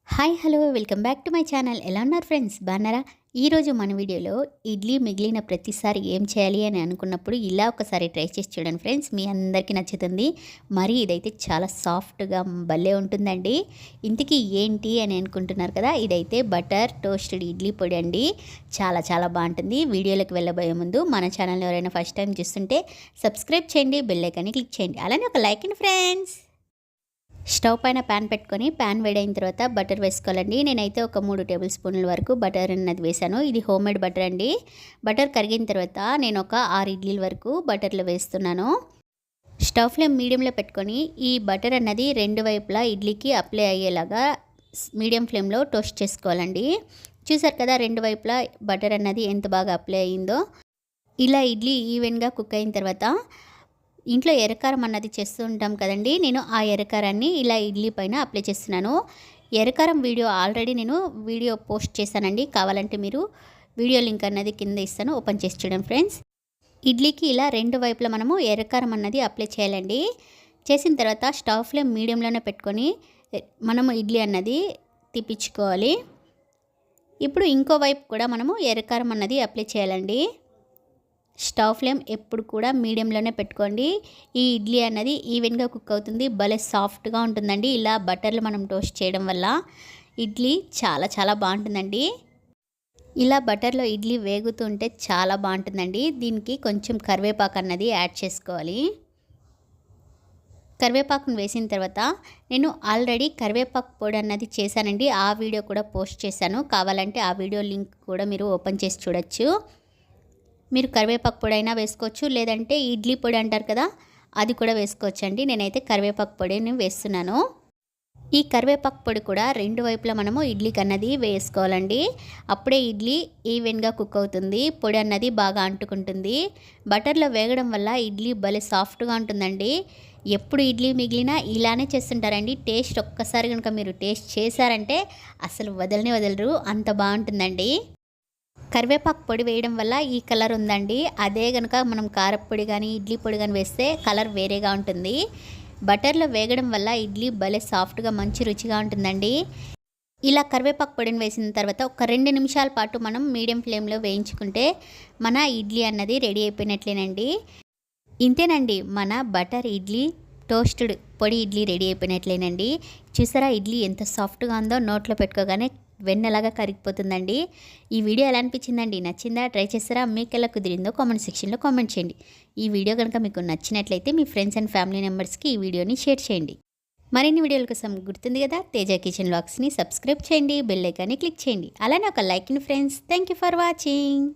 Hi hello welcome back to my channel. ఎలా ఉన్నారు friends, బాగున్నారా? ఈరోజు మన వీడియోలో ఇడ్లీ మిగిలిన ప్రతిసారి ఏం చేయాలి అని అనుకున్నప్పుడు ఇలా ఒకసారి ట్రై చేసి చూడండి ఫ్రెండ్స్, మీ అందరికీ నచ్చుతుంది. మరి ఇదైతే చాలా సాఫ్ట్గా భలే ఉంటుందండి. ఇంతకీ ఏంటి అని అనుకుంటున్నారు కదా, ఇదైతే బటర్ టోస్టెడ్ ఇడ్లీ పొడి అండి. చాలా చాలా బాగుంటుంది. వీడియోలోకి వెళ్ళబోయే ముందు మన ఛానల్ ఎవరైనా ఫస్ట్ టైం చూస్తుంటే సబ్స్క్రైబ్ చేయండి, బెల్ ఐకాన్ని క్లిక్ చేయండి, అలానే ఒక లైక్ అండి ఫ్రెండ్స్. స్టవ్ పైన ప్యాన్ పెట్టుకొని ప్యాన్ వేడైన తర్వాత బటర్ వేసుకోవాలండి. నేనైతే ఒక 3 టేబుల్ స్పూన్ల వరకు బటర్ అన్నది వేసాను. ఇది హోమ్ మేడ్ బటర్ అండి. బటర్ కరిగిన తర్వాత నేను ఒక 6 ఇడ్లీల వరకు బటర్లో వేస్తున్నాను. స్టవ్ ఫ్లేమ్ మీడియంలో పెట్టుకొని ఈ బటర్ అన్నది రెండు వైపులా ఇడ్లీకి అప్లై అయ్యేలాగా మీడియం ఫ్లేమ్లో టోస్ట్ చేసుకోవాలండి. చూసారు కదా, రెండు వైపులా బటర్ అన్నది ఎంత బాగా అప్లై అయ్యిందో. ఇలా ఇడ్లీ ఈవెన్గా కుక్ అయిన తర్వాత ఇంట్లో ఎర్రకారం అన్నది చేస్తూ ఉంటాం కదండి, నేను ఆ ఎర్రకారాన్ని ఇలా ఇడ్లీ పైన అప్లై చేస్తున్నాను. ఎర్రకారం వీడియో ఆల్రెడీ నేను పోస్ట్ చేశానండి. కావాలంటే మీరు వీడియో లింక్ అన్నది కింద ఇస్తాను, ఓపెన్ చేసి చూడండి ఫ్రెండ్స్. ఇడ్లీకి ఇలా రెండు వైపులా మనము ఎర్రకారం అన్నది అప్లై చేయాలండి. చేసిన తర్వాత స్టవ్ ఫ్లేమ్ మీడియంలోనే పెట్టుకొని మనము ఇడ్లీ అన్నది తిప్పించుకోవాలి. ఇప్పుడు ఇంకో వైపు కూడా మనము ఎర్రకారం అన్నది అప్లై చేయాలండి. స్టవ్ ఫ్లేమ్ ఎప్పుడు కూడా మీడియంలోనే పెట్టుకోండి. ఈ ఇడ్లీ అన్నది ఈవెన్గా కుక్ అవుతుంది, భలే సాఫ్ట్గా ఉంటుందండి. ఇలా బటర్లో మనం టోస్ట్ చేయడం వల్ల ఇడ్లీ చాలా చాలా బాగుంటుందండి. ఇలా బటర్లో ఇడ్లీ వేగుతుంటే చాలా బాగుంటుందండి. దీనికి కొంచెం కరివేపాకు అన్నది యాడ్ చేసుకోవాలి. కరివేపాకును వేసిన తర్వాత నేను ఆల్రెడీ కరివేపాకు పొడి అన్నది చేశానండి. ఆ వీడియో కూడా పోస్ట్ చేశాను. కావాలంటే ఆ వీడియో లింక్ కూడా మీరు ఓపెన్ చేసి చూడొచ్చు. మీరు కరివేపాకు పొడి అయినా వేసుకోవచ్చు, లేదంటే ఇడ్లీ పొడి అంటారు కదా, అది కూడా వేసుకోవచ్చు అండి. నేనైతే కరివేపాకు పొడిని వేస్తున్నాను. ఈ కరివేపాకు పొడి కూడా రెండు వైపులా మనము ఇడ్లీకి అన్నది వేసుకోవాలండి. అప్పుడే ఇడ్లీ ఈవెన్గా కుక్ అవుతుంది, పొడి అన్నది బాగా అంటుకుంటుంది. బటర్లో వేగడం వల్ల ఇడ్లీ భలే సాఫ్ట్గా ఉంటుందండి. ఎప్పుడు ఇడ్లీ మిగిలినా ఇలానే చేస్తుంటారండి. టేస్ట్ ఒక్కసారి కనుక మీరు టేస్ట్ చేశారంటే అసలు వదలరు, అంత బాగుంటుందండి. కరివేపాకు పొడి వేయడం వల్ల ఈ కలర్ ఉందండి. అదే కనుక మనం కారపొడి కానీ ఇడ్లీ పొడి కానీ వేస్తే కలర్ వేరేగా ఉంటుంది. బటర్లో వేగడం వల్ల ఇడ్లీ భలే సాఫ్ట్గా మంచి రుచిగా ఉంటుందండి. ఇలా కరివేపాకు పొడిని వేసిన తర్వాత ఒక 2 నిమిషాల పాటు మనం మీడియం ఫ్లేమ్లో వేయించుకుంటే మన ఇడ్లీ అన్నది రెడీ అయిపోయినట్లేనండి. ఇంతేనండి, మన బటర్ ఇడ్లీ టోస్టెడ్ పొడి ఇడ్లీ రెడీ అయిపోయినట్లేనండి. చూసారా ఇడ్లీ ఎంత సాఫ్ట్గా ఉందో, నోట్లో పెట్టుకోగానే వెన్నెలాగా కరిగిపోతుందండి. ఈ వీడియో ఎలా అనిపించిందండి? నచ్చిందా? ట్రై చేస్తారా? మీకు ఎలా కుదిరిందో కామెంట్ సెక్షన్లో కామెంట్ చేయండి. ఈ వీడియో కనుక మీకు నచ్చినట్లయితే మీ ఫ్రెండ్స్ అండ్ ఫ్యామిలీ మెంబర్స్కి ఈ వీడియోని షేర్ చేయండి. మరిన్ని వీడియోల కోసం గుర్తుంది కదా, తేజ కిచెన్ వ్లాగ్స్ని సబ్స్క్రైబ్ చేయండి, బెల్ ఐకాన్ని క్లిక్ చేయండి, అలానే ఒక లైక్ ని friends. Thank you for watching.